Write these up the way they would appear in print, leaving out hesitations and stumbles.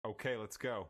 Okay, let's go.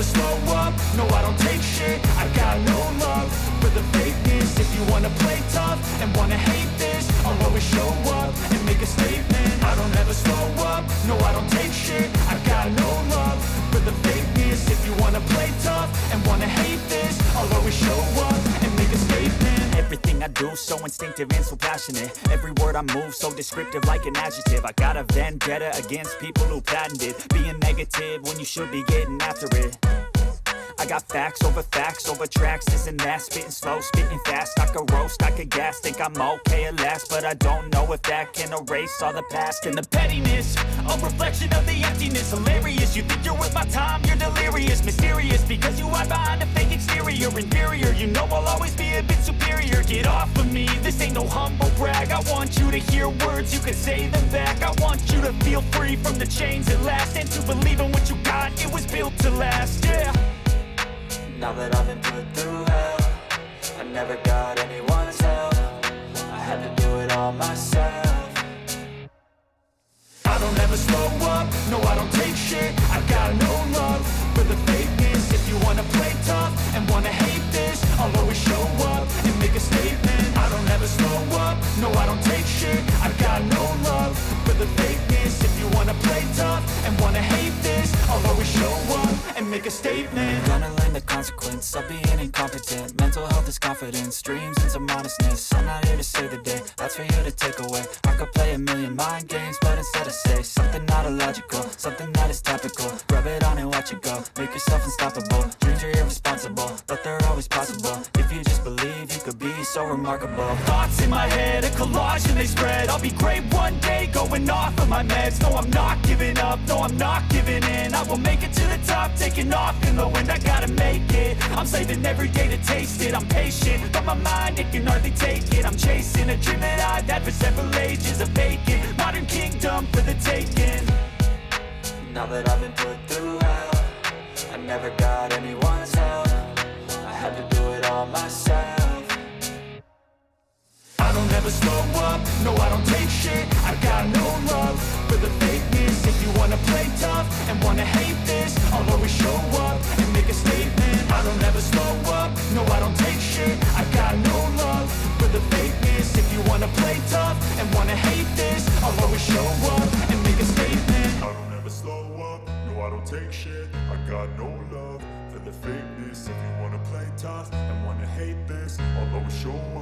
never slow up, no I don't take shit. I got no love for the fakeness. If you wanna play tough and wanna hate this, I'll always show up and make a statement. I don't ever slow up, no I don't take shit. I got no love for the fakeness. If you wanna play tough and wanna hate this, I'll always show up and make a statement. Everything I do so instinctive and so passionate. Every word I move so descriptive like an adjective. I got a vendetta against people who patented being negative when you should be getting after it. I got facts over tracks, this and that. Spitting slow, spitting fast. I could roast, I could gas. Think I'm okay at last, but I don't know if that can erase all the past. And the pettiness, a reflection of the emptiness. Hilarious, you think you're worth my time, you're delirious. Mysterious, because you hide behind a fake exterior. you're inferior. You know I'll always be a bit superior. Get off of me, this ain't no humble brag. I want you to hear words, you can say them back. I want you to feel free from the chains at last, and to believe in what you got, it was built to last, yeah. Now that I've been put through hell, I never got anyone's help. I had to do it all myself. I don't ever slow up, no I don't take shit. I got no love for the fakeness. If you wanna play tough and wanna hate this, I'll always show up and make a statement. I don't ever slow up, no I don't take shit. I got no love for the fakeness. If you wanna play tough and wanna hate this, I'll always show up and make a statement. Gonna learn the consequence of being incompetent. Mental health is confidence, dreams and some honestness. I'm not here to save the day, that's for you to take away. I could play a million mind games, but instead I say something not illogical, something that is topical. Rub it on and watch it go, make yourself unstoppable. Dreams are irresponsible, but they're always possible. If you just believe, you could be so remarkable. Thoughts in my head, a collage and they spread. I'll be great one day, going off of my meds. No, I'm not giving up, no, I'm not giving in. I will make it to the top, taking off in the wind. I gotta make it, I'm saving every day to taste it. I'm patient, but my mind, it can hardly take it. I'm chasing a dream that I've had for several ages. A vacant, modern kingdom for the taking. Now that I've been put through hell, I never got anyone's help. I had to do it all myself. I don't ever slow up, no I don't take shit. I got no love for the fakeness. If you wanna play tough and wanna hate this, I'll always show up and make a statement. I don't ever slow up, no I don't take shit. I got no love for the fakeness. If you wanna play tough and wanna hate this, I'll always show up and make a statement. I don't ever slow up, no I don't take shit. I got no love for the fakeness. If you wanna play tough and wanna hate this, I'll always show up